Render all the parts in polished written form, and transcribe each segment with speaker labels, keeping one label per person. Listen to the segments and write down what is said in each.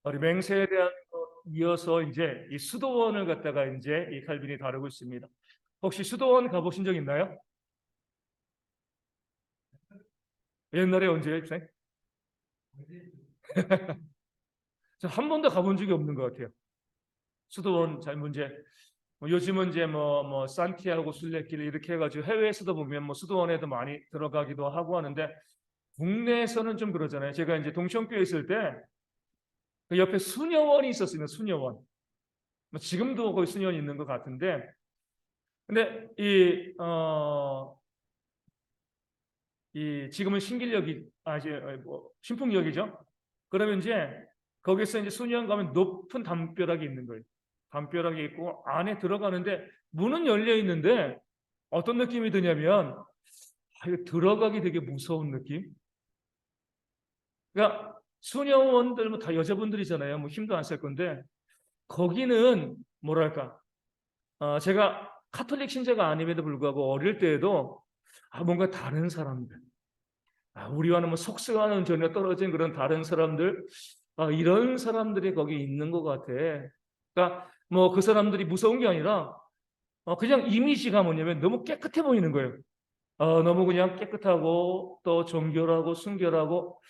Speaker 1: 우리 맹세에 대한 것 이어서 이제 이 수도원을 갖다가 이제 이 칼빈이 다루고 있습니다. 혹시 수도원 가보신 적 있나요? 옛날에 언제요, 입생? 저 한 번도 가본 적이 없는 것 같아요. 수도원 잘 문제. 요즘은 이제 뭐 산티아고 순례길 이렇게 해가지고 해외에서도 보면 뭐 수도원에도 많이 들어가기도 하고 하는데 국내에서는 좀 그러잖아요. 제가 이제 동천교에 있을 때 그 옆에 수녀원이 있었습니다. 수녀원. 뭐 지금도 거기 수녀원이 있는 것 같은데, 근데 이 지금은 신길역이 이제 뭐 신풍역이죠. 그러면 이제 거기서 이제 수녀원 가면 높은 담벼락이 있는 거예요. 담벼락이 있고 안에 들어가는데 문은 열려 있는데 어떤 느낌이 드냐면 이거 들어가기 되게 무서운 느낌. 그러니까 수녀원들 뭐 다 여자분들이잖아요. 뭐 힘도 안 쓸 건데 거기는 뭐랄까 제가 카톨릭 신자가 아님에도 불구하고 어릴 때에도 뭔가 다른 사람들 우리와는 뭐 속성하는 전혀 떨어진 그런 다른 사람들, 이런 사람들이 거기 있는 것 같아. 그러니까 뭐 그 사람들이 무서운 게 아니라 그냥 이미지가 뭐냐면 너무 깨끗해 보이는 거예요. 너무 그냥 깨끗하고 또 정결하고 순결하고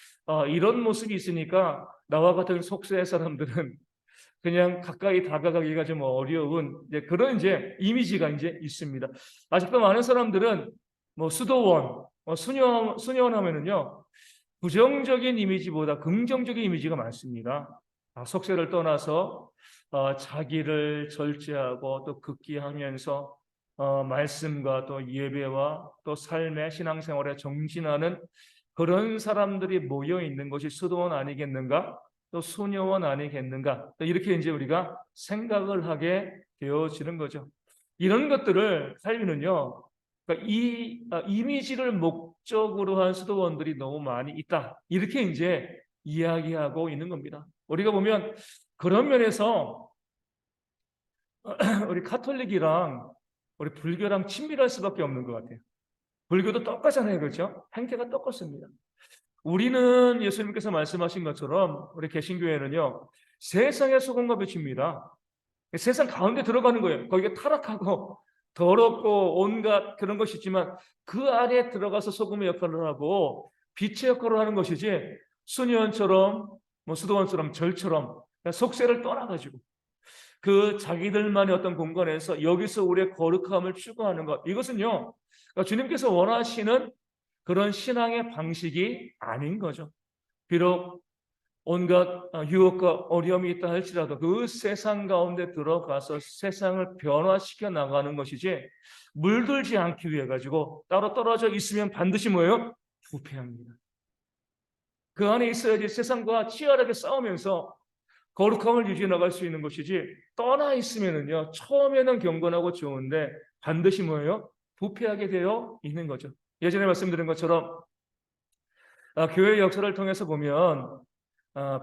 Speaker 1: 이런 모습이 있으니까 나와 같은 속세의 사람들은 그냥 가까이 다가가기가 좀 어려운 이제 그런 이미지가 이제 있습니다. 아직도 많은 사람들은 뭐 수도원, 수녀원 하면은요 부정적인 이미지보다 긍정적인 이미지가 많습니다. 속세를 떠나서 자기를 절제하고 또 극기하면서 말씀과 또 예배와 또 삶의 신앙생활에 정진하는 그런 사람들이 모여 있는 것이 수도원 아니겠는가? 또 수녀원 아니겠는가? 또 이렇게 이제 우리가 생각을 하게 되어지는 거죠. 이런 것들을 살리는요. 그러니까 이 이미지를 목적으로 한 수도원들이 너무 많이 있다. 이렇게 이제 이야기하고 있는 겁니다. 우리가 보면 그런 면에서 우리 카톨릭이랑 우리 불교랑 친밀할 수밖에 없는 것 같아요. 불교도 똑같잖아요, 그렇죠? 행태가 똑같습니다. 우리는 예수님께서 말씀하신 것처럼 우리 개신교회는요 세상의 소금과 빛입니다. 세상 가운데 들어가는 거예요. 거기가 타락하고 더럽고 온갖 그런 것이 있지만 그 안에 들어가서 소금의 역할을 하고 빛의 역할을 하는 것이지 수녀원처럼 뭐 수도원처럼 절처럼 속세를 떠나가지고 그 자기들만의 어떤 공간에서 여기서 우리의 거룩함을 추구하는 것 이것은요 그러니까 주님께서 원하시는 그런 신앙의 방식이 아닌 거죠. 비록 온갖 유혹과 어려움이 있다 할지라도 그 세상 가운데 들어가서 세상을 변화시켜 나가는 것이지 물들지 않기 위해 가지고 따로 떨어져 있으면 반드시 뭐예요? 부패합니다. 그 안에 있어야지 세상과 치열하게 싸우면서 거룩함을 유지해 나갈 수 있는 것이지 떠나 있으면은요 처음에는 경건하고 좋은데 반드시 뭐예요? 부패하게 되어 있는 거죠. 예전에 말씀드린 것처럼 교회 역사를 통해서 보면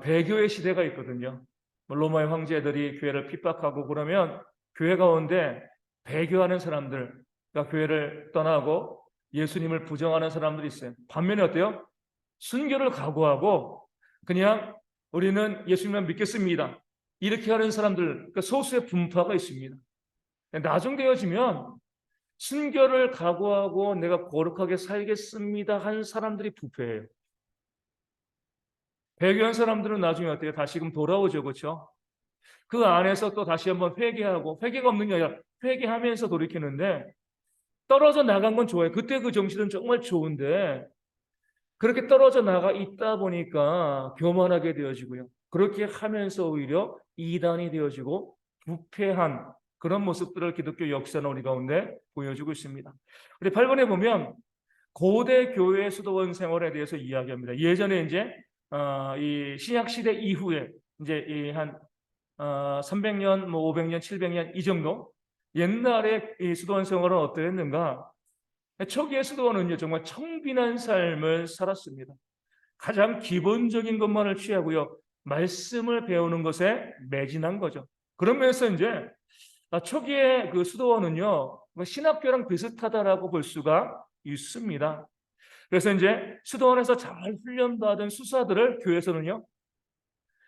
Speaker 1: 배교의 시대가 있거든요. 뭐 로마의 황제들이 교회를 핍박하고 그러면 교회 가운데 배교하는 사람들, 그러니까 교회를 떠나고 예수님을 부정하는 사람들이 있어요. 반면에 어때요? 순교를 각오하고 그냥 우리는 예수님만 믿겠습니다. 이렇게 하는 사람들, 그러니까 소수의 분파가 있습니다. 나중되어지면 순교를 각오하고 내가 거룩하게 살겠습니다 한 사람들이 부패해요. 배교한 사람들은 나중에 어때요? 다시금 돌아오죠, 그렇죠? 그 안에서 또 다시 한번 회개하고 회개가 없는 게 아니라 회개하면서 돌이키는데 떨어져 나간 건 좋아요. 그때 그 정신은 정말 좋은데 그렇게 떨어져 나가 있다 보니까 교만하게 되어지고요. 그렇게 하면서 오히려 이단이 되어지고 부패한 그런 모습들을 기독교 역사는 우리 가운데 보여주고 있습니다. 우리 8번에 보면 고대 교회 수도원 생활에 대해서 이야기합니다. 예전에 이제 이 신약 시대 이후에 이제 이한 300년, 뭐 500년, 700년 이 정도 옛날에 이 수도원 생활은 어떠했는가? 초기의 수도원은요 정말 청빈한 삶을 살았습니다. 가장 기본적인 것만을 취하고요 말씀을 배우는 것에 매진한 거죠. 그런 면에서 이제 초기의 그 수도원은요 신학교랑 비슷하다라고 볼 수가 있습니다. 그래서 이제 수도원에서 잘 훈련받은 수사들을 교회에서는요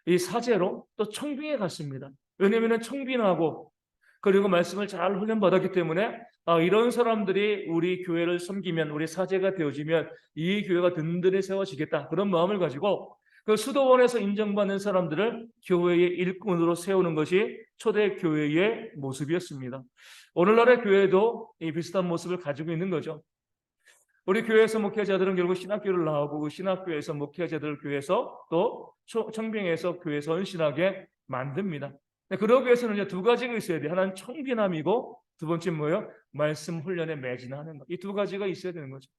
Speaker 1: 이 사제로 또 청빙에 갔습니다. 왜냐하면 청빙하고 그리고 말씀을 잘 훈련받았기 때문에 이런 사람들이 우리 교회를 섬기면, 우리 사제가 되어지면 이 교회가 든든히 세워지겠다, 그런 마음을 가지고 그 수도원에서 인정받는 사람들을 교회의 일꾼으로 세우는 것이 초대 교회의 모습이었습니다. 오늘날의 교회도 이 비슷한 모습을 가지고 있는 거죠. 우리 교회에서 목회자들은 결국 신학교를 나오고 그 신학교에서 목회자들을 교회에서 또 청빙에서 교회 선신하게 만듭니다. 그러기 위해서는 이제 두 가지가 있어야 돼요. 하나는 청빈함이고 두 번째 뭐예요? 말씀 훈련에 매진하는 것. 이 두 가지가 있어야 되는 거죠.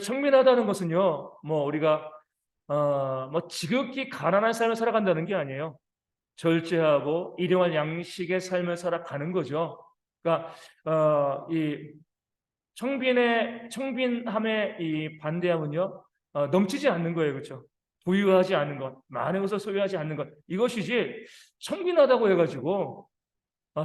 Speaker 1: 청빈하다는 것은요, 우리가 지극히 가난한 삶을 살아간다는 게 아니에요. 절제하고 일용할 양식의 삶을 살아가는 거죠. 그러니까 이 청빈함의 이 반대함은요, 넘치지 않는 거예요, 그렇죠? 부유하지 않은 것, 많은 것을 소유하지 않는 것, 이것이지 청빈하다고 해가지고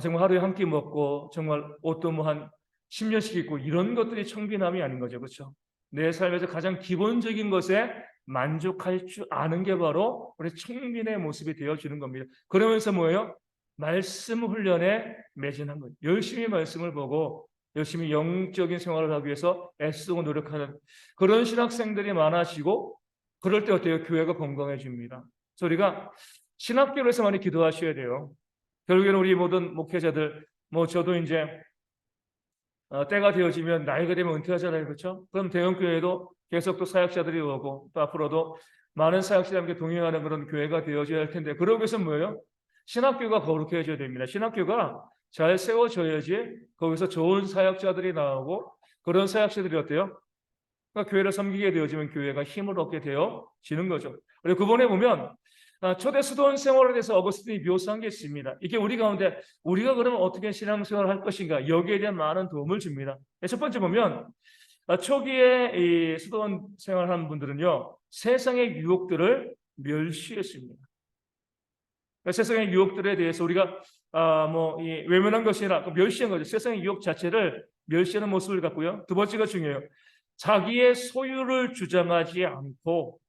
Speaker 1: 정말 하루에 한 끼 먹고 정말 옷도 한 10년씩 입고 이런 것들이 청빈함이 아닌 거죠, 그렇죠? 내 삶에서 가장 기본적인 것에 만족할 줄 아는 게 바로 우리 청빈의 모습이 되어주는 겁니다. 그러면서 뭐예요? 말씀 훈련에 매진한 거예요. 열심히 말씀을 보고 열심히 영적인 생활을 하기 위해서 애쓰고 노력하는 그런 신학생들이 많아지고, 그럴 때 어때요? 교회가 건강해집니다. 그래서 우리가 신학교에서 많이 기도하셔야 돼요. 결국에는 우리 모든 목회자들, 저도 이제 때가 되어지면 나이가 되면 은퇴하잖아요, 그렇죠? 그럼 대형교회도 계속 또 사역자들이 오고 또 앞으로도 많은 사역자들과 함께 동행하는 그런 교회가 되어져야 할 텐데, 그러기 위해서 뭐예요? 신학교가 거룩해져야 됩니다. 신학교가 잘 세워져야지 거기서 좋은 사역자들이 나오고, 그런 사역자들이 어때요? 그러니까 교회를 섬기게 되어지면 교회가 힘을 얻게 되어지는 거죠. 그리고 그번에 보면 초대 수도원 생활에 대해서 어거스틴이 묘사한 게 있습니다. 이게 우리 가운데 우리가 그러면 어떻게 신앙생활을 할 것인가, 여기에 대한 많은 도움을 줍니다. 첫 번째 보면 초기에 이 수도원 생활하는 분들은요, 세상의 유혹들을 멸시했습니다. 세상의 유혹들에 대해서 우리가 이 외면한 것이라 멸시한 거죠. 세상의 유혹 자체를 멸시하는 모습을 갖고요. 두 번째가 중요해요. 자기의 소유를 주장하지 않고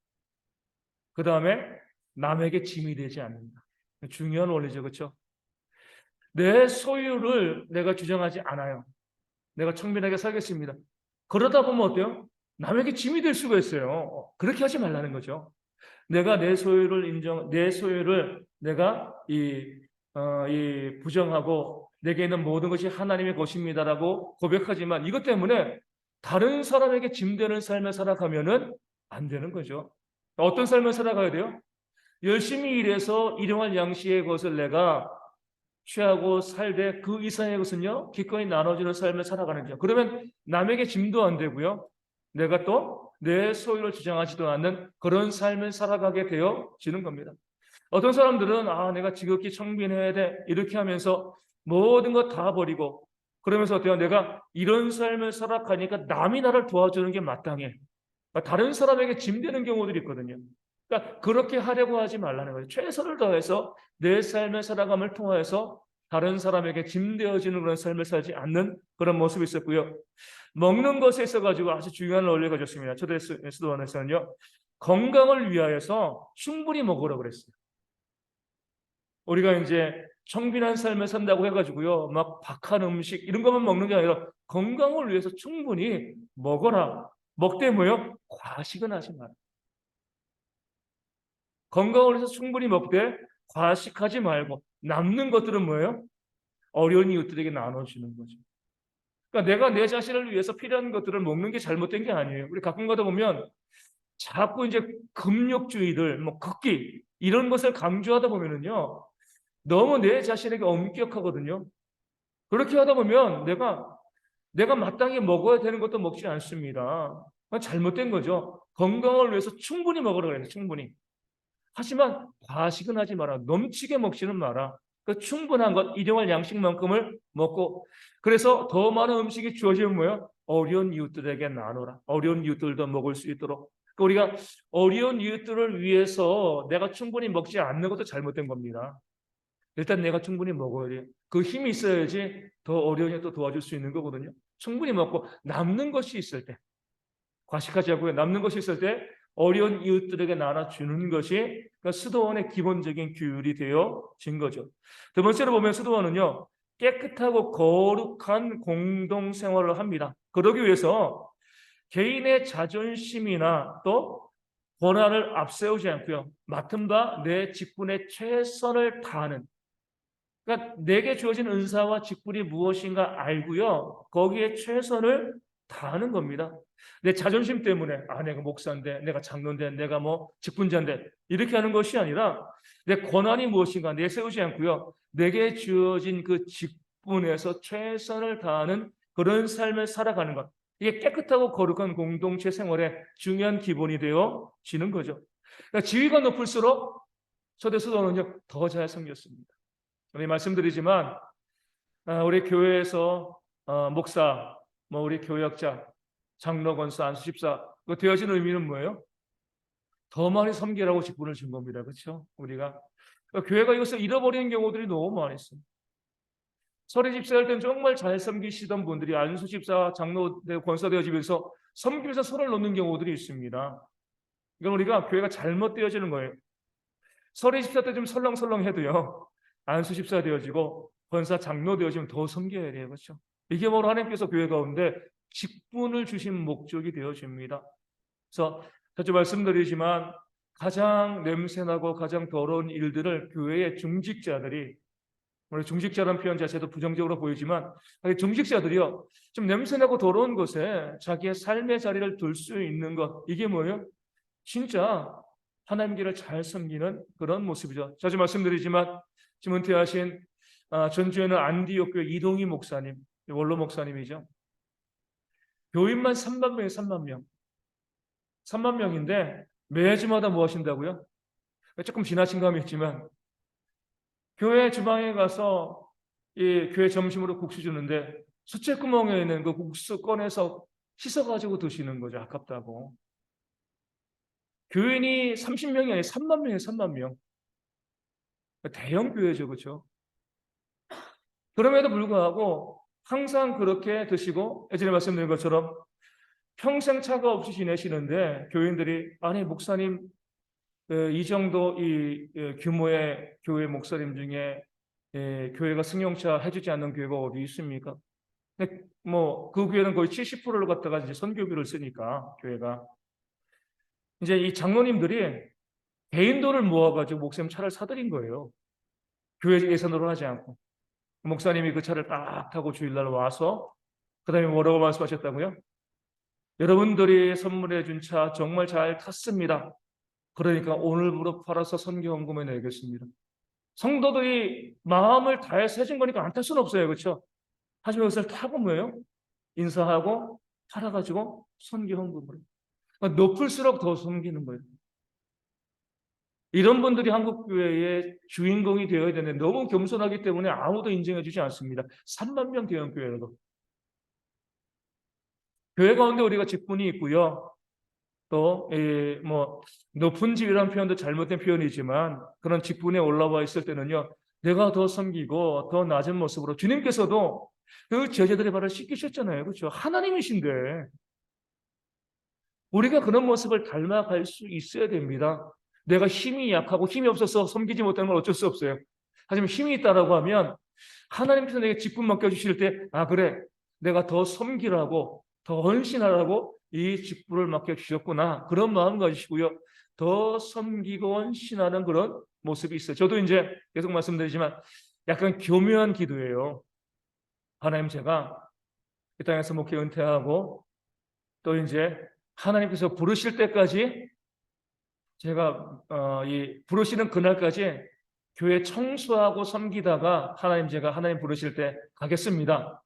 Speaker 1: 그 다음에 남에게 짐이 되지 않는다. 중요한 원리죠, 그렇죠? 내 소유를 내가 주장하지 않아요. 내가 청빈하게 살겠습니다. 그러다 보면 어때요? 남에게 짐이 될 수가 있어요. 그렇게 하지 말라는 거죠. 내가 내 소유를 내가 부정하고 내게 있는 모든 것이 하나님의 것입니다라고 고백하지만 이것 때문에 다른 사람에게 짐되는 삶을 살아가면은 안 되는 거죠. 어떤 삶을 살아가야 돼요? 열심히 일해서 일용할 양식의 것을 내가 취하고 살되 그 이상의 것은요, 기꺼이 나눠주는 삶을 살아가는 거죠. 그러면 남에게 짐도 안 되고요, 내가 또 내 소유를 주장하지도 않는 그런 삶을 살아가게 되어지는 겁니다. 어떤 사람들은 내가 지극히 청빈해야 돼 이렇게 하면서 모든 것 다 버리고, 그러면서 어때요? 내가 이런 삶을 살아가니까 남이 나를 도와주는 게 마땅해. 다른 사람에게 짐되는 경우들이 있거든요. 그러니까 그렇게 하려고 하지 말라는 거예요. 최선을 다해서 내 삶의 살아감을 통해서 다른 사람에게 짐되어지는 그런 삶을 살지 않는 그런 모습이 있었고요. 먹는 것에 있어가지고 아주 중요한 원리가 가졌습니다. 초대 수도원에서는요, 건강을 위하여서 충분히 먹으라고 그랬어요. 우리가 이제 청빈한 삶을 산다고 해가지고요, 막 박한 음식 이런 것만 먹는 게 아니라 건강을 위해서 충분히 먹어라. 먹되 뭐요? 과식은 하지 마라. 건강을 위해서 충분히 먹되 과식하지 말고 남는 것들은 뭐예요? 어려운 이웃들에게 나눠주는 거죠. 그러니까 내가 내 자신을 위해서 필요한 것들을 먹는 게 잘못된 게 아니에요. 우리 가끔 가다 보면 자꾸 이제 금욕주의를 극기 이런 것을 강조하다 보면은요, 너무 내 자신에게 엄격하거든요. 그렇게 하다 보면 내가 마땅히 먹어야 되는 것도 먹지 않습니다. 잘못된 거죠. 건강을 위해서 충분히 먹으라고 해요. 충분히. 하지만 과식은 하지 마라. 넘치게 먹지는 마라. 그 충분한 것, 일용할 양식만큼을 먹고, 그래서 더 많은 음식이 주어지면 뭐예요? 어려운 이웃들에게 나누라. 어려운 이웃들도 먹을 수 있도록. 그러니까 우리가 어려운 이웃들을 위해서 내가 충분히 먹지 않는 것도 잘못된 겁니다. 일단 내가 충분히 먹어야 돼요. 그 힘이 있어야지 더 어려운 이웃도 도와줄 수 있는 거거든요. 충분히 먹고 남는 것이 있을 때, 과식하지 않고요, 남는 것이 있을 때 어려운 이웃들에게 나눠주는 것이 그러니까 수도원의 기본적인 규율이 되어진 거죠. 두 번째로 보면 수도원은요, 깨끗하고 거룩한 공동생활을 합니다. 그러기 위해서 개인의 자존심이나 또 권한을 앞세우지 않고요, 맡은 바 내 직분에 최선을 다하는, 그러니까 내게 주어진 은사와 직분이 무엇인가 알고요, 거기에 최선을 다하는 겁니다. 내 자존심 때문에 내가 목사인데, 내가 장로인데, 내가 뭐 직분자인데 이렇게 하는 것이 아니라 내 권한이 무엇인가 내세우지 않고요, 내게 주어진 그 직분에서 최선을 다하는 그런 삶을 살아가는 것, 이게 깨끗하고 거룩한 공동체 생활의 중요한 기본이 되어지는 거죠. 그러니까 지위가 높을수록 초대 수도원은요, 더 잘 섬겼습니다. 우리 말씀드리지만 우리 교회에서 목사, 뭐 우리 교역자, 장로, 권사, 안수집사 되어진 의미는 뭐예요? 더 많이 섬기라고 직분을 준 겁니다. 그렇죠? 우리가 교회가 이것을 잃어버리는 경우들이 너무 많이 있습니다. 서리 집사할 때는 정말 잘 섬기시던 분들이 안수집사, 장로, 권사 되어지면서 섬기면서 손을 놓는 경우들이 있습니다. 이건 우리가 교회가 잘못되어지는 거예요. 서리 집사 때 좀 설렁설렁해도요, 안수집사 되어지고 권사, 장로 되어지면 더 섬겨야 돼요. 그렇죠? 이게 바로 하나님께서 교회 가운데 직분을 주신 목적이 되어집니다. 그래서 자주 말씀드리지만 가장 냄새나고 가장 더러운 일들을 교회의 중직자들이, 우리 중직자라는 표현 자체도 부정적으로 보이지만 중직자들이요, 좀 냄새나고 더러운 곳에 자기의 삶의 자리를 둘 수 있는 것, 이게 뭐예요? 진짜 하나님 길을 잘 섬기는 그런 모습이죠. 자주 말씀드리지만 지금 은퇴하신 전주에는 안디옥 교회 이동희 목사님, 원로 목사님이죠. 교인만 3만 명이에요. 3만 명. 3만 명인데 매주마다 뭐 하신다고요? 조금 지나친 감이 있지만 교회 주방에 가서 이 교회 점심으로 국수 주는데 수채구멍에 있는 그 국수 꺼내서 씻어가지고 드시는 거죠. 아깝다고. 교인이 30명이 아니라 3만 명이에요. 3만 명. 대형 교회죠. 그렇죠? 그럼에도 불구하고 항상 그렇게 드시고 예전에 말씀드린 것처럼 평생 차가 없이 지내시는데 교인들이 아니 목사님 이 정도 규모의 교회 목사님 중에 교회가 승용차 해주지 않는 교회가 어디 있습니까? 근데 뭐 그 교회는 거의 70%를 갖다가 이제 선교비를 쓰니까 교회가 이제 이 장로님들이 개인 돈을 모아가지고 목사님 차를 사드린 거예요. 교회 예산으로 하지 않고. 목사님이 그 차를 딱 타고 주일날 와서 그다음에 뭐라고 말씀하셨다고요? 여러분들이 선물해 준 차 정말 잘 탔습니다. 그러니까 오늘부로 팔아서 선교헌금에 내겠습니다. 성도들이 마음을 다해서 해준 거니까 안 탈 수는 없어요. 그렇죠? 하지만 그것을 타고 뭐예요? 인사하고 팔아가지고 선교헌금으로. 그러니까 높을수록 더 섬기는 거예요. 이런 분들이 한국교회의 주인공이 되어야 되는데 너무 겸손하기 때문에 아무도 인정해 주지 않습니다. 3만 명 대형 교회라도. 교회 가운데 우리가 직분이 있고요. 또 뭐 높은 지위라는 표현도 잘못된 표현이지만 그런 직분에 올라와 있을 때는요, 내가 더 섬기고 더 낮은 모습으로 주님께서도 그 제자들의 발을 씻기셨잖아요. 그렇죠? 하나님이신데 우리가 그런 모습을 닮아갈 수 있어야 됩니다. 내가 힘이 약하고 힘이 없어서 섬기지 못하는 건 어쩔 수 없어요. 하지만 힘이 있다라고 하면 하나님께서 내게 직분 맡겨주실 때 그래, 내가 더 섬기라고 더 헌신하라고 이 직분을 맡겨주셨구나, 그런 마음 가지시고요, 더 섬기고 헌신하는 그런 모습이 있어요. 저도 이제 계속 말씀드리지만 약간 교묘한 기도예요. 하나님, 제가 이 땅에서 목회 은퇴하고 또 이제 하나님께서 부르실 때까지 제가 이 부르시는 그날까지 교회 청소하고 섬기다가 제가 하나님 부르실 때 가겠습니다.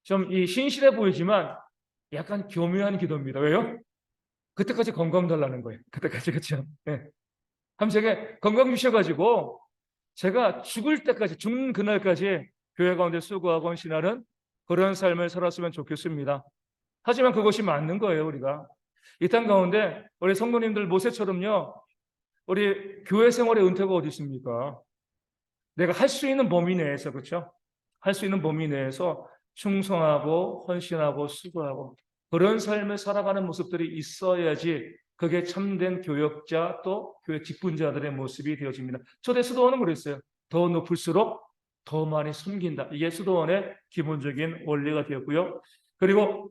Speaker 1: 좀 이 신실해 보이지만 약간 교묘한 기도입니다. 왜요? 그때까지 건강 달라는 거예요. 그때까지. 그렇죠? 네. 한번 제가 건강 주셔가지고 제가 죽을 때까지, 죽는 그날까지 교회 가운데 수고하고 헌신하는 그런 삶을 살았으면 좋겠습니다. 하지만 그것이 맞는 거예요. 우리가 이 땅 가운데 우리 성도님들 모세처럼요, 우리 교회 생활의 은퇴가 어디 있습니까? 내가 할 수 있는 범위 내에서, 그렇죠? 할 수 있는 범위 내에서 충성하고 헌신하고 수고하고 그런 삶을 살아가는 모습들이 있어야지 그게 참된 교역자 또 교회 직분자들의 모습이 되어집니다. 초대 수도원은 그랬어요. 더 높을수록 더 많이 섬긴다. 이게 수도원의 기본적인 원리가 되었고요. 그리고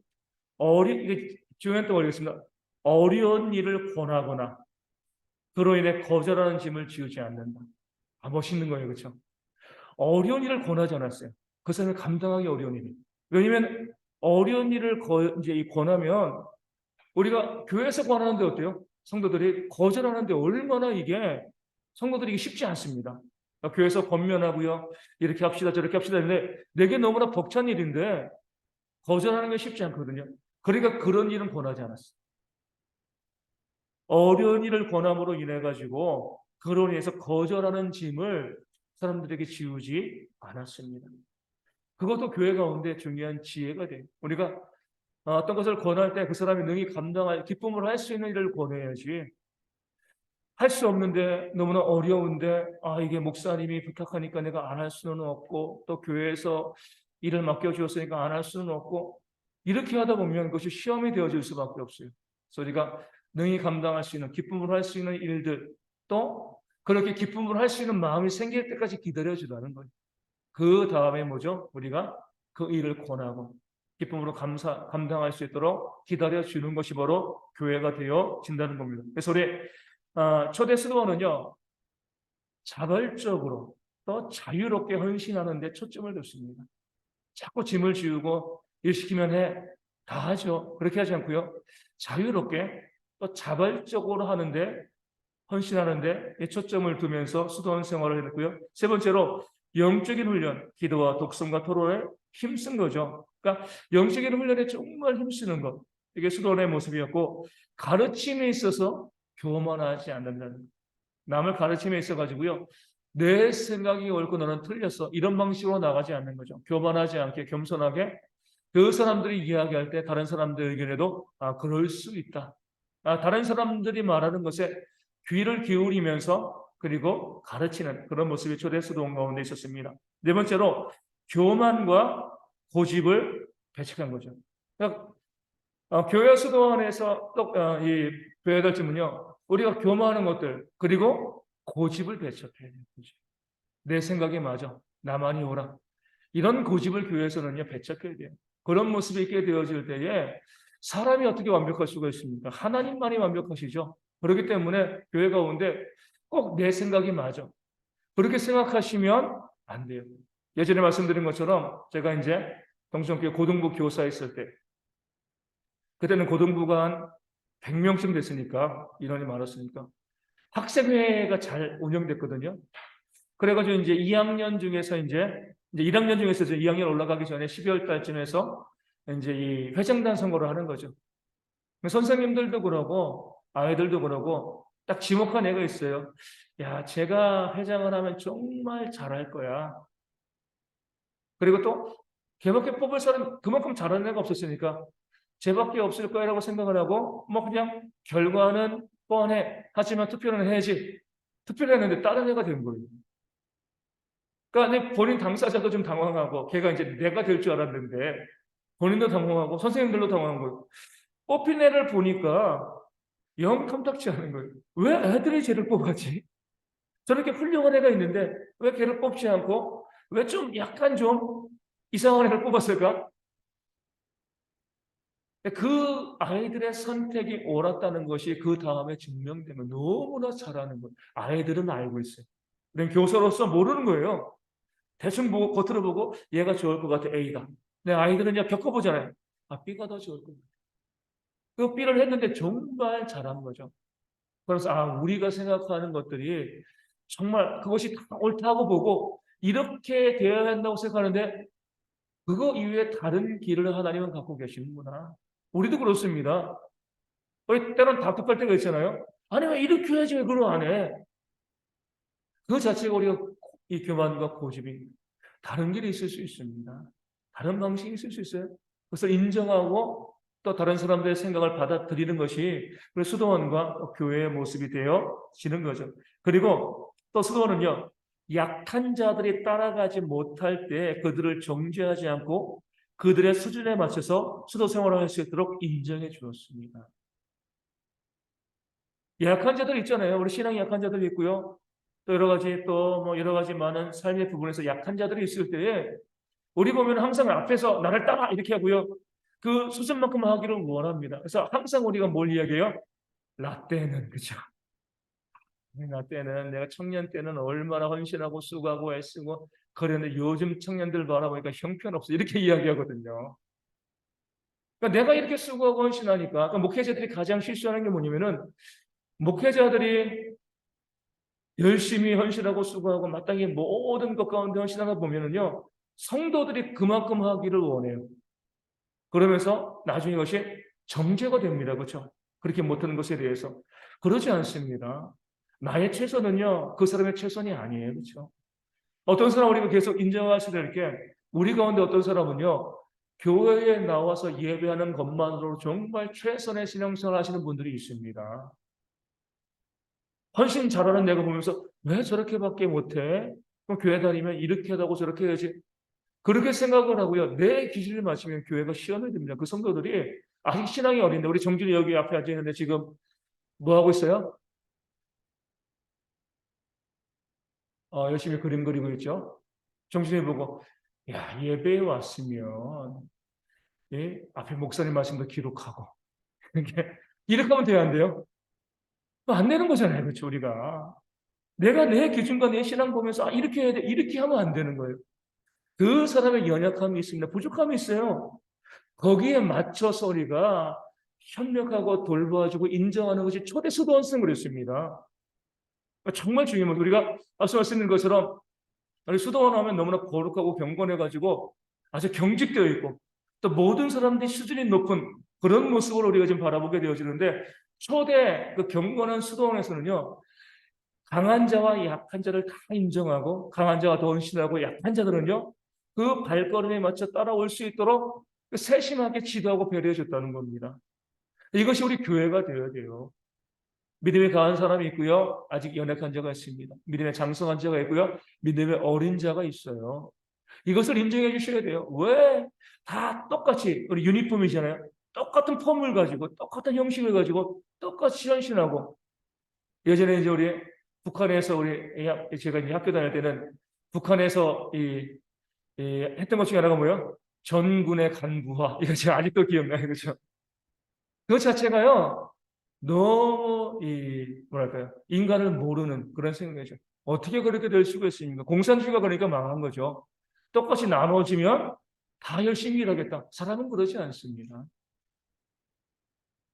Speaker 1: 이게 중요한 또 원리겠습니다. 어려운 일을 권하거나 그로 인해 거절하는 짐을 지우지 않는다. 멋있는 거예요. 그렇죠? 어려운 일을 권하지 않았어요. 그 사람이 감당하기 어려운 일이. 왜냐하면 어려운 일을 이제 권하면 우리가 교회에서 권하는데 어때요? 성도들이 거절하는데 얼마나 이게 성도들이 이게 쉽지 않습니다. 교회에서 권면하고요. 이렇게 합시다 저렇게 합시다 했는데 내게 너무나 벅찬 일인데 거절하는 게 쉽지 않거든요. 그러니까 그런 일은 권하지 않았어요. 어려운 일을 권함으로 인해 가지고 그로 인해서 거절하는 짐을 사람들에게 지우지 않았습니다. 그것도 교회 가운데 중요한 지혜가 돼요. 우리가 어떤 것을 권할 때 그 사람이 능히 감당할 기쁨을 할 수 있는 일을 권해야지. 할 수 없는데 너무나 어려운데 이게 목사님이 부탁하니까 내가 안 할 수는 없고 또 교회에서 일을 맡겨주었으니까 안 할 수는 없고 이렇게 하다 보면 그것이 시험이 되어질 수밖에 없어요. 그래서 우리가 능히 감당할 수 있는 기쁨을 할 수 있는 일들 또 그렇게 기쁨을 할 수 있는 마음이 생길 때까지 기다려주라는 거예요. 그 다음에 뭐죠? 우리가 그 일을 권하고 기쁨으로 감당할 수 있도록 기다려주는 것이 바로 교회가 되어진다는 겁니다. 그래서 우리 초대 수도원은요, 자발적으로 또 자유롭게 헌신하는 데 초점을 뒀습니다. 자꾸 짐을 지우고 일 시키면 해. 다 하죠. 그렇게 하지 않고요. 자유롭게 또 자발적으로 하는데 헌신하는데 초점을 두면서 수도원 생활을 했고요. 세 번째로 영적인 훈련, 기도와 독성과 토론에 힘쓴 거죠. 그러니까 영적인 훈련에 정말 힘쓰는 것. 이게 수도원의 모습이었고 가르침에 있어서 교만하지 않는다는 것. 남을 가르침에 있어 가지고요. 내 생각이 옳고 너는 틀렸어. 이런 방식으로 나가지 않는 거죠. 교만하지 않게 겸손하게 그 사람들이 이야기할 때 다른 사람들 의견에도 그럴 수 있다. 다른 사람들이 말하는 것에 귀를 기울이면서 그리고 가르치는 그런 모습이 초대 수도원 가운데 있었습니다. 네 번째로 교만과 고집을 배척한 거죠. 그러니까 교회 수도원에서 이 배워야 점은요. 우리가 교만하는 것들 그리고 고집을 배척해야 돼요. 내 생각이 맞아. 나만이 옳아. 이런 고집을 교회에서는요. 배척해야 돼요. 그런 모습이 있게 되어질 때에 사람이 어떻게 완벽할 수가 있습니까? 하나님만이 완벽하시죠. 그렇기 때문에 교회 가운데 꼭 내 생각이 맞아. 그렇게 생각하시면 안 돼요. 예전에 말씀드린 것처럼 제가 이제 동성교회 고등부 교사했을 때 그때는 고등부가 한 100명쯤 됐으니까 인원이 많았으니까 학생회가 잘 운영됐거든요. 그래가지고 이제 2학년 중에서 이제 1학년 중에서 이제 2학년 올라가기 전에 12월 달쯤에서 이제 이 회장단 선거를 하는 거죠. 선생님들도 그러고 아이들도 그러고 딱 지목한 애가 있어요. 야, 제가 회장을 하면 정말 잘할 거야. 그리고 또 걔밖에 뽑을 사람 그만큼 잘하는 애가 없었으니까 쟤밖에 없을 거라고 생각을 하고 뭐 그냥 결과는 뻔해. 하지만 투표는 해야지. 투표를 했는데 다른 애가 된 거예요. 그러니까 본인 당사자도 좀 당황하고 걔가 이제 내가 될 줄 알았는데 본인도 당황하고 선생님들도 당황한 거예요. 뽑힌 애를 보니까 영 탐탁치 않은 거예요. 왜 애들이 쟤를 뽑았지? 저렇게 훌륭한 애가 있는데 왜 걔를 뽑지 않고 왜 좀 약간 좀 이상한 애를 뽑았을까? 그 아이들의 선택이 옳았다는 것이 그 다음에 증명되면 너무나 잘하는 거예요. 아이들은 알고 있어요. 그냥 교사로서 모르는 거예요. 대충 보고 겉으로 보고 얘가 좋을 것 같아 A가. 근데 아이들은 그냥 겪어보잖아요. B가 더 좋을 것 같아. 그 B를 했는데 정말 잘한 거죠. 그래서 우리가 생각하는 것들이 정말 그것이 다 옳다고 보고 이렇게 되어야 한다고 생각하는데 그거 이외에 다른 길을 하나님은 갖고 계시는구나. 우리도 그렇습니다. 우리 때론 답답할 때가 있잖아요. 아니 왜 이렇게 해야지 왜 그걸 안 해? 그 자체가 우리가 이 교만과 고집이 다른 길이 있을 수 있습니다. 다른 방식이 있을 수 있어요. 그것을 인정하고 또 다른 사람들의 생각을 받아들이는 것이 우리 수도원과 교회의 모습이 되어지는 거죠. 그리고 또 수도원은요. 약한 자들이 따라가지 못할 때 그들을 정죄하지 않고 그들의 수준에 맞춰서 수도 생활을 할 수 있도록 인정해 주었습니다. 약한 자들 있잖아요. 우리 신앙이 약한 자들이 있고요. 또 여러 가지 또 뭐 여러 가지 많은 삶의 부분에서 약한 자들이 있을 때에 우리 보면 항상 앞에서 나를 따라 이렇게 하고요. 그 수준만큼 하기를 원합니다. 그래서 항상 우리가 뭘 이야기해요? 라떼는 그죠? 라떼는 내가 청년 때는 얼마나 헌신하고 수고하고 애쓰고 그랬는데 요즘 청년들 바라보니까 형편없어 이렇게 이야기하거든요. 그러니까 내가 이렇게 수고하고 헌신하니까 그러니까 목회자들이 가장 실수하는 게 뭐냐면은 목회자들이 열심히 헌신하고 수고하고 마땅히 모든 것 가운데 헌신하다 보면은요 성도들이 그만큼 하기를 원해요. 그러면서 나중에 이것이 정죄가 됩니다. 그렇죠? 그렇게 못하는 것에 대해서 그러지 않습니다. 나의 최선은요 그 사람의 최선이 아니에요. 그렇죠? 어떤 사람 우리가 계속 인정하시되 이렇게 우리 가운데 어떤 사람은요 교회에 나와서 예배하는 것만으로 정말 최선의 신앙생활 하시는 분들이 있습니다. 헌신 잘하는 내가 보면서 왜 저렇게밖에 못해? 그럼 교회 다니면 이렇게 하다고 저렇게 해야지. 그렇게 생각을 하고요. 내 기준을 맞추면 교회가 시험이 됩니다. 그 성도들이 아직 신앙이 어린데 우리 정준이 여기 앞에 앉아 있는데 지금 뭐 하고 있어요? 열심히 그림 그리고 있죠. 정준이 보고 야 예배에 왔으면 예? 앞에 목사님 말씀도 기록하고 이렇게 이렇게 하면 돼야 안 돼요? 안 되는 거잖아요. 그렇죠? 우리가 내가 내 기준과 내 신앙 보면서 이렇게 해야 돼. 이렇게 하면 안 되는 거예요. 그 사람의 연약함이 있습니다. 부족함이 있어요. 거기에 맞춰서 우리가 협력하고 돌봐주고 인정하는 것이 초대 수도원성 그랬습니다. 정말 중요한 것 우리가 앞서 말씀드린 것처럼 우리 수도원 하면 너무나 거룩하고 경건해가지고 아주 경직되어 있고 또 모든 사람들이 수준이 높은 그런 모습을 우리가 지금 바라보게 되어지는데 초대 그 경건한 수도원에서는요 강한 자와 약한 자를 다 인정하고 강한 자가 더 헌신하고 약한 자들은요 그 발걸음에 맞춰 따라올 수 있도록 세심하게 지도하고 배려해 줬다는 겁니다. 이것이 우리 교회가 되어야 돼요. 믿음이 강한 사람이 있고요. 아직 연약한 자가 있습니다. 믿음에 장성한 자가 있고요. 믿음에 어린 자가 있어요. 이것을 인정해 주셔야 돼요. 왜? 다 똑같이 우리 유니폼이잖아요. 똑같은 폼을 가지고 똑같은 형식을 가지고 똑같이 헌신하고 예전에 이제 우리 북한에서 제가 이제 학교 다닐 때는 북한에서 했던 것 중에 하나가 뭐예요? 전군의 간부화. 이거 제가 아직도 기억나요. 그렇죠? 그 자체가요. 너무 뭐랄까요? 인간을 모르는 그런 생각이죠. 어떻게 그렇게 될 수가 있습니까? 공산주의가 그러니까 망한 거죠. 똑같이 나눠지면 다 열심히 일하겠다. 사람은 그러지 않습니다.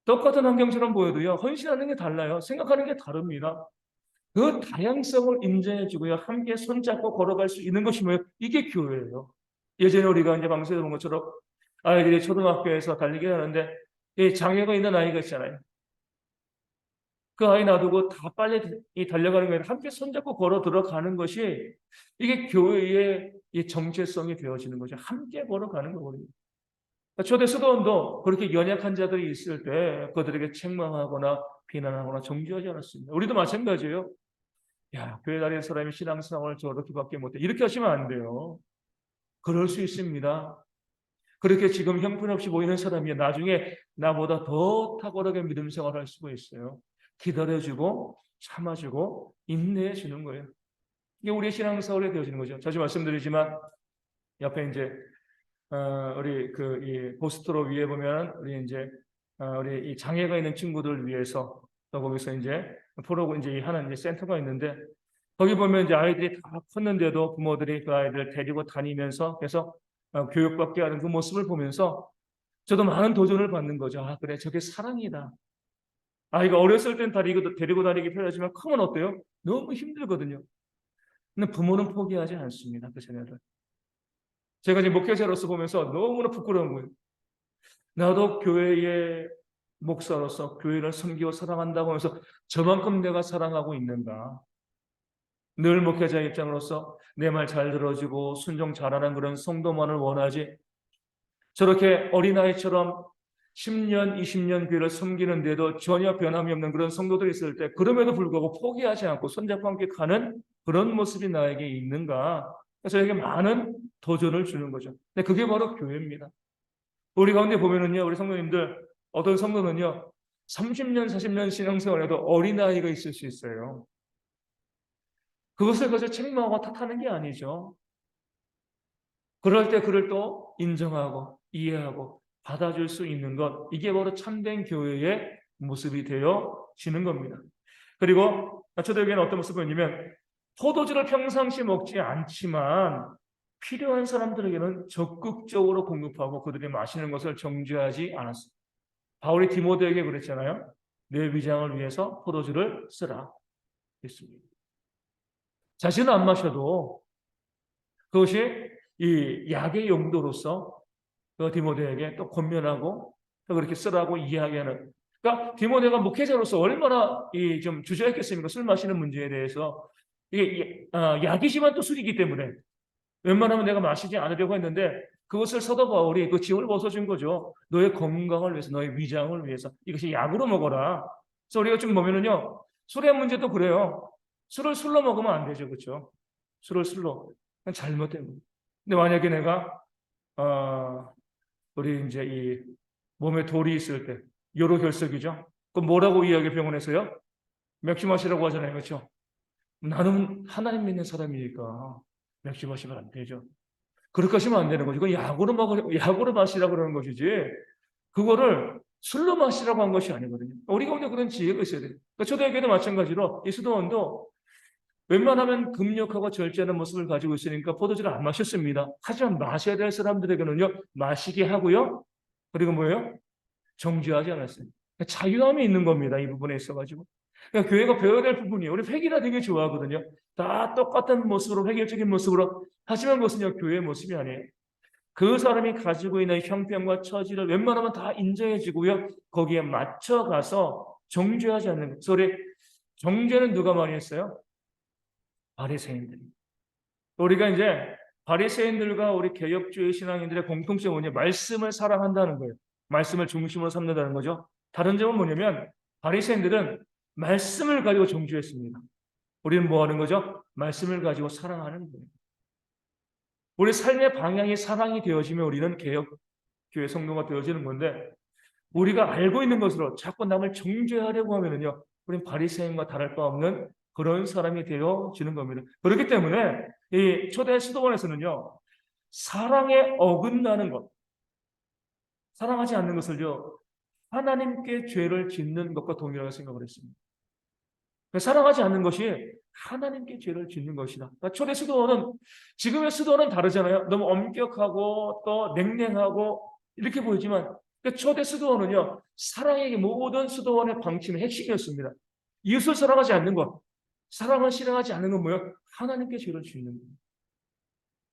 Speaker 1: 똑같은 환경처럼 보여도요. 헌신하는 게 달라요. 생각하는 게 다릅니다. 그 다양성을 인정해주고요. 함께 손잡고 걸어갈 수 있는 것이 뭐예요? 이게 교회예요. 예전에 우리가 이제 방송에 본 것처럼 아이들이 초등학교에서 달리기 하는데 장애가 있는 아이가 있잖아요. 그 아이 놔두고 다 빨리 달려가는 게 아니라 함께 손잡고 걸어 들어가는 것이 이게 교회의 이 정체성이 되어지는 거죠. 함께 걸어가는 거거든요. 그러니까 초대 수도원도 그렇게 연약한 자들이 있을 때 그들에게 책망하거나 비난하거나 정죄하지 않았습니다. 우리도 마찬가지예요. 야, 교회 다니는 사람이 신앙생활을 저렇게밖에 못해. 이렇게 하시면 안 돼요. 그럴 수 있습니다. 그렇게 지금 형편없이 보이는 사람이 나중에 나보다 더 탁월하게 믿음 생활을 할 수가 있어요. 기다려주고 참아주고 인내해주는 거예요. 이게 우리의 신앙생활이 되어지는 거죠. 자주 말씀드리지만 옆에 이제 우리 이 포스터로 위에 보면 우리 이제 우리 이 장애가 있는 친구들 위해서 또 거기서 이제 프로고 이제 하는 이제 센터가 있는데 거기 보면 이제 아이들이 다 컸는데도 부모들이 그 아이들 데리고 다니면서 계속 교육받게 하는 그 모습을 보면서 저도 많은 도전을 받는 거죠. 아, 그래, 저게 사랑이다. 아이가 어렸을 땐 데리고 다니기 편하지만 크면 어때요? 너무 힘들거든요. 근데 부모는 포기하지 않습니다. 그 자녀를. 제가 지금 목회자로서 보면서 너무나 부끄러운 거예요. 나도 교회의 목사로서 교회를 섬기고 사랑한다고 하면서 저만큼 내가 사랑하고 있는가. 늘 목회자 입장으로서 내 말 잘 들어주고 순종 잘하는 그런 성도만을 원하지 저렇게 어린아이처럼 10년, 20년 교회를 섬기는데도 전혀 변함이 없는 그런 성도들이 있을 때 그럼에도 불구하고 포기하지 않고 손잡고 함께 가는 그런 모습이 나에게 있는가? 그래서 저에게 많은 도전을 주는 거죠. 근데 그게 바로 교회입니다. 우리 가운데 보면은요, 우리 성도님들 어떤 성도는요, 30년, 40년 신앙생활에도 어린아이가 있을 수 있어요. 그것을 가지고 책망하고 탓하는 게 아니죠. 그럴 때 그를 또 인정하고 이해하고 받아줄 수 있는 것, 이게 바로 참된 교회의 모습이 되어지는 겁니다. 그리고 초대교회는 어떤 모습을 보이냐면 포도주를 평상시 먹지 않지만 필요한 사람들에게는 적극적으로 공급하고 그들이 마시는 것을 정죄하지 않았습니다. 바울이 디모데에게 그랬잖아요. 내 위장을 위해서 포도주를 쓰라 했습니다. 자신은 안 마셔도 그것이 이 약의 용도로서 그 디모데에게 또 권면하고 또 그렇게 쓰라고 이야기하는. 그러니까 디모데가 목회자로서 얼마나 이 좀 주저했겠습니까? 술 마시는 문제에 대해서 이게 약이지만 또 술이기 때문에 웬만하면 내가 마시지 않으려고 했는데 그것을 사도 바울이 그 지옥을 벗어준 거죠. 너의 건강을 위해서, 너의 위장을 위해서 이것이 약으로 먹어라. 그래서 우리가 지금 보면은요, 술의 문제도 그래요. 술을 술로 먹으면 안 되죠, 그렇죠? 술을 술로 그냥 잘못된 거예요. 근데 만약에 내가 우리 이제 이 몸에 돌이 있을 때 요로결석이죠. 그럼 뭐라고 이야기 병원에서요? 맥주 마시라고 하잖아요, 그렇죠? 나는 하나님 믿는 사람이니까 맥주 마시면 안 되죠. 그렇게 하시면 안 되는 거죠. 그건 약으로 마시라고 그러는 것이지, 그거를 술로 마시라고 한 것이 아니거든요. 우리 가운데 그런 지혜가 있어야 돼요. 그러니까 초대교회도 마찬가지로 이 수도원도 웬만하면 금욕하고 절제하는 모습을 가지고 있으니까 포도주를 안 마셨습니다. 하지만 마셔야 될 사람들에게는요, 마시게 하고요. 그리고 뭐예요? 정죄하지 않았어요. 그러니까 자유함이 있는 겁니다. 이 부분에 있어가지고. 그러니까 교회가 배워야 될 부분이에요. 우리 회개나 되게 좋아하거든요. 다 똑같은 모습으로, 획일적인 모습으로. 하지만 그것은요, 교회의 모습이 아니에요. 그 사람이 가지고 있는 형편과 처지를 웬만하면 다 인정해지고요. 거기에 맞춰가서 정죄하지 않는 것. 소리, 정죄는 누가 많이 했어요? 바리새인들이. 우리가 이제 바리새인들과 우리 개혁주의 신앙인들의 공통점은 뭐냐? 말씀을 사랑한다는 거예요. 말씀을 중심으로 삼는다는 거죠. 다른 점은 뭐냐면 바리새인들은 말씀을 가지고 정죄했습니다. 우리는 뭐 하는 거죠? 말씀을 가지고 사랑하는 거예요. 우리 삶의 방향이 사랑이 되어지면 우리는 개혁교회 성도가 되어지는 건데, 우리가 알고 있는 것으로 자꾸 남을 정죄하려고 하면은요, 우리는 바리새인과 다를 바 없는 그런 사람이 되어지는 겁니다. 그렇기 때문에 이 초대 수도원에서는요, 사랑에 어긋나는 것, 사랑하지 않는 것을요, 하나님께 죄를 짓는 것과 동일하게 생각을 했습니다. 사랑하지 않는 것이 하나님께 죄를 짓는 것이다. 그러니까 초대 수도원은, 지금의 수도원은 다르잖아요. 너무 엄격하고 또 냉랭하고 이렇게 보이지만, 초대 수도원은요, 사랑의 모든 수도원의 방침의 핵심이었습니다. 이웃을 사랑하지 않는 것, 사랑을 실행하지 않는 건 뭐예요? 하나님께 죄를 짓는 거예요.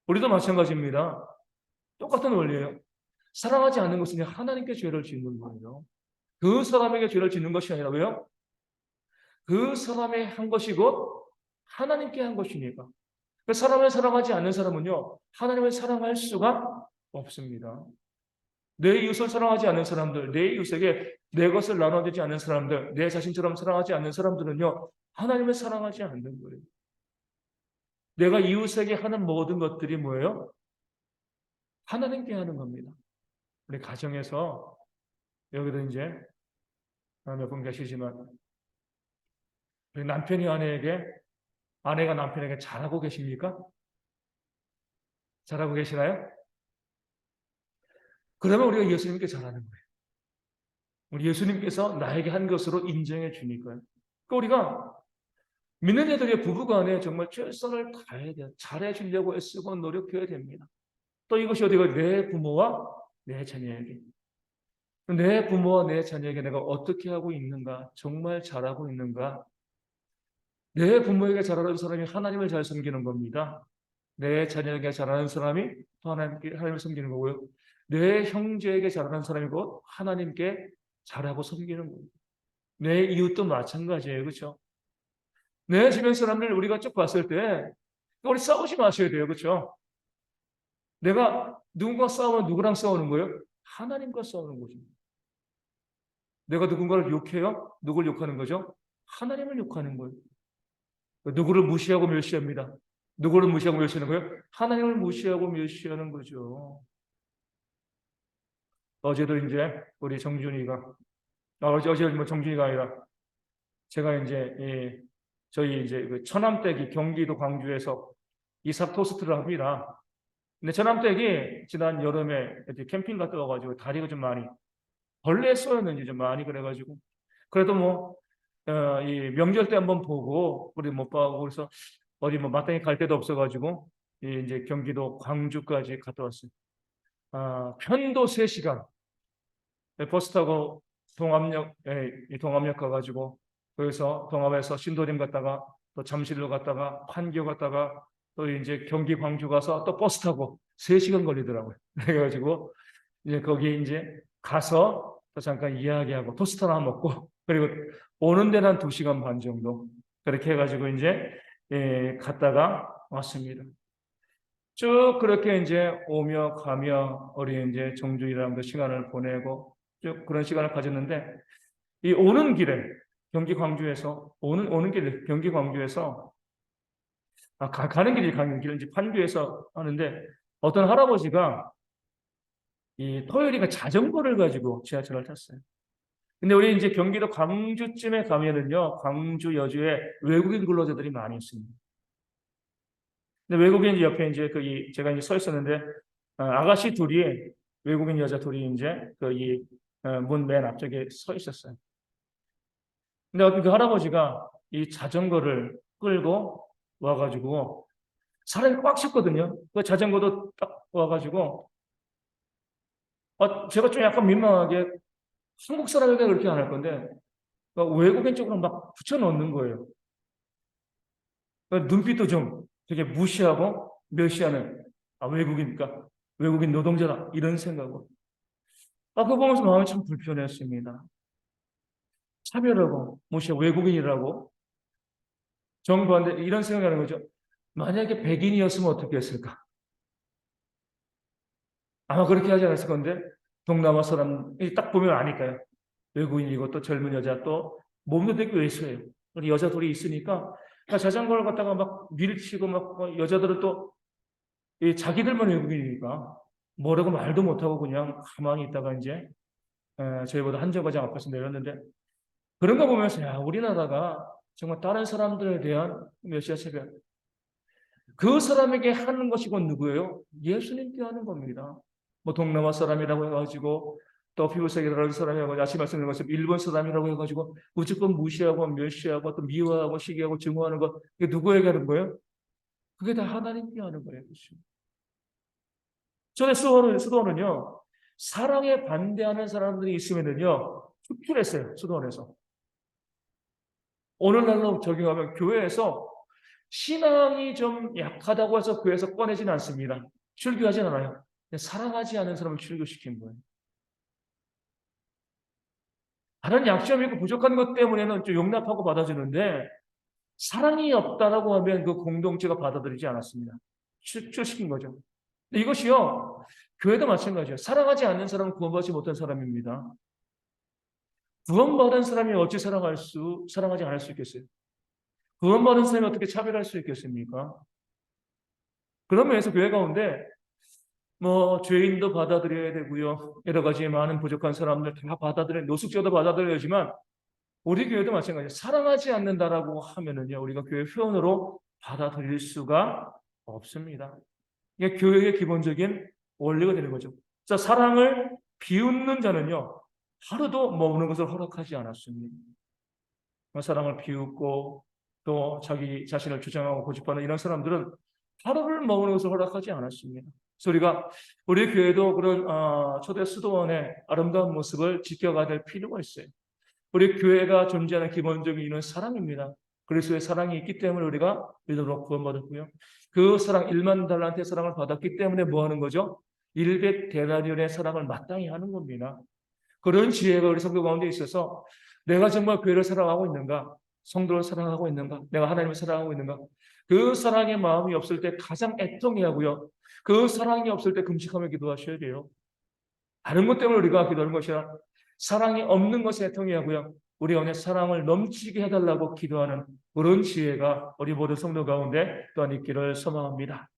Speaker 1: 우리도 마찬가지입니다. 똑같은 원리예요. 사랑하지 않는 것은 하나님께 죄를 짓는 거예요. 그 사람에게 죄를 짓는 것이 아니라고요? 그 사람의 한 것이 곧 하나님께 한 것이니까. 그 사람을 사랑하지 않는 사람은요, 하나님을 사랑할 수가 없습니다. 내 이웃을 사랑하지 않는 사람들, 내 이웃에게 내 것을 나눠주지 않는 사람들, 내 자신처럼 사랑하지 않는 사람들은요, 하나님을 사랑하지 않는 거예요. 내가 이웃에게 하는 모든 것들이 뭐예요? 하나님께 하는 겁니다. 우리 가정에서, 여기도 이제 몇 분 계시지만, 우리 남편이 아내에게, 아내가 남편에게 잘하고 계십니까? 잘하고 계시나요? 그러면 우리가 예수님께 잘하는 거예요. 우리 예수님께서 나에게 한 것으로 인정해 주니까요. 그러니까 우리가 믿는 애들의 부부간에 정말 최선을 다해야 돼요. 잘해 주려고 애쓰고 노력해야 됩니다. 또 이것이 어디가 내 부모와 내 자녀에게, 내 부모와 내 자녀에게 내가 어떻게 하고 있는가, 정말 잘하고 있는가. 내 부모에게 잘하는 사람이 하나님을 잘 섬기는 겁니다. 내 자녀에게 잘하는 사람이 또 하나님을 섬기는 거고요. 내 형제에게 잘하는 사람이 곧 하나님께 잘하고 섬기는 거예요. 내 이웃도 마찬가지예요. 그렇죠? 내 주변 사람들 우리가 쭉 봤을 때 우리 싸우지 마셔야 돼요. 그렇죠? 내가 누군가 싸우면 누구랑 싸우는 거예요? 하나님과 싸우는 거죠. 내가 누군가를 욕해요? 누굴 욕하는 거죠? 하나님을 욕하는 거예요. 누구를 무시하고 멸시합니다. 누구를 무시하고 멸시하는 거예요? 하나님을 무시하고 멸시하는 거죠. 어제도 이제 우리 정준이가 어제 뭐 정준이가 아니라 제가 이제 저희 이제 그 처남댁이 경기도 광주에서 이삭 토스트를 합니다. 근데 처남댁이 지난 여름에 이제 캠핑 갔다 와가지고 다리가 좀 많이 벌레 쏘였는지 좀 많이 그래가지고 그래도 뭐 이 명절 때 한번 보고 우리 못 봐고 그래서 어디 뭐 마땅히 갈 데도 없어가지고 이제 경기도 광주까지 갔다 왔어요. 편도 3시간 버스 타고 동암역 가가지고 거기서 동암에서 신도림 갔다가 또 잠실로 갔다가 판교 갔다가 또 이제 경기 광주 가서 또 버스 타고 3시간 걸리더라고요. 그래가지고 이제 거기 이제 가서 또 잠깐 이야기하고 토스트 하나 먹고 그리고 오는 데는 한 2시간 반 정도 그렇게 해가지고 이제 갔다가 왔습니다. 쭉 그렇게 이제 오며 가며 우리 이제 정주이랑 그 시간을 보내고 쭉 그런 시간을 가졌는데 이 오는 길에 경기 광주에서 오는 길에 경기 광주에서 가는 길이 가는 길은 이제 판교에서 하는데 어떤 할아버지가 이 토요일이가 자전거를 가지고 지하철을 탔어요. 근데 우리 이제 경기도 광주쯤에 가면은요, 광주 여주에 외국인 근로자들이 많이 있습니다. 근데 외국인 옆에 이제 제가 이제 서 있었는데 아가씨 둘이 외국인 여자 둘이 이제 문 맨 앞쪽에 서 있었어요. 근데 그 할아버지가 이 자전거를 끌고 와가지고 사람이 꽉 찼거든요. 그 자전거도 딱 와가지고 제가 좀 약간 민망하게 한국 사람에게 그렇게 안 할 건데 외국인 쪽으로 막 붙여넣는 거예요. 눈빛도 좀 되게 무시하고 멸시하는 외국이니까 외국인 노동자다 이런 생각으로 그거 보면서 마음이 참 불편했습니다. 차별하고 무시하고 외국인이라고 정부한테 이런 생각하는 거죠. 만약에 백인이었으면 어떻게 했을까? 아마 그렇게 하지 않았을 건데 동남아 사람이 딱 보면 아니까요. 외국인이고 또 젊은 여자 또 몸도 되게 왜소해요. 우리 여자 둘이 있으니까 자전거를 갖다가 막 밀치고 막 여자들은 또 자기들만 외국인이니까 뭐라고 말도 못하고 그냥 가만히 있다가 이제 저희보다 한 정거장 앞에서 내렸는데 그런 거 보면서 야 우리나라가 정말 다른 사람들에 대한 메시아 차별 그 사람에게 하는 것이 곧 누구예요? 예수님께 하는 겁니다. 뭐 동남아 사람이라고 해가지고 또 피부색이라는 사람이라고 아침 말씀드린 것처럼 일본 사람이라고 해가지고 무조건 무시하고 멸시하고 또 미워하고 시기하고 증오하는 것 이게 누구에게 하는 거예요? 그게 다 하나님께 하는 거예요. 전에 수도원은요 사랑에 반대하는 사람들이 있으면은요 축출했어요. 수도원에서 오늘날로 적용하면 교회에서 신앙이 좀 약하다고 해서 교회에서 꺼내지는 않습니다. 출교하진 않아요. 사랑하지 않는 사람을 출교시킨 거예요. 다른 약점이 있고 부족한 것 때문에는 좀 용납하고 받아주는데 사랑이 없다라고 하면 그 공동체가 받아들이지 않았습니다. 출시킨 거죠. 근데 이것이요 교회도 마찬가지예요. 사랑하지 않는 사람은 구원받지 못한 사람입니다. 구원받은 사람이 어찌 사랑하지 않을 수 있겠어요? 구원받은 사람이 어떻게 차별할 수 있겠습니까? 그런 면에서 교회 가운데 뭐 죄인도 받아들여야 되고요. 여러 가지 많은 부족한 사람들 다 노숙자도 받아들여야지만 우리 교회도 마찬가지예요. 사랑하지 않는다라고 하면은요. 우리가 교회 회원으로 받아들일 수가 없습니다. 이게 교회의 기본적인 원리가 되는 거죠. 자, 사랑을 비웃는 자는요. 하루도 머무는 것을 허락하지 않았습니다. 사랑을 비웃고 또 자기 자신을 주장하고 고집하는 이런 사람들은 하루를 머무는 것을 허락하지 않았습니다. 그래서 우리 교회도 그런 초대 수도원의 아름다운 모습을 지켜가야 될 필요가 있어요. 우리 교회가 존재하는 기본적인 이유는 사랑입니다. 그리스도의 사랑이 있기 때문에 우리가 믿음으로 구원받았고요. 그 사랑 1만 달란트의 사랑을 받았기 때문에 뭐 하는 거죠? 100데나리온의 사랑을 마땅히 하는 겁니다. 그런 지혜가 우리 성도 가운데 있어서 내가 정말 교회를 사랑하고 있는가? 성도를 사랑하고 있는가? 내가 하나님을 사랑하고 있는가? 그 사랑의 마음이 없을 때 가장 애통해야 하고요. 그 사랑이 없을 때 금식하며 기도하셔야 돼요. 다른 것 때문에 우리가 기도하는 것이 아니라 사랑이 없는 것에 애통해야 하고요. 우리 안에 사랑을 넘치게 해달라고 기도하는 그런 지혜가 우리 모든 성도 가운데 또한 있기를 소망합니다.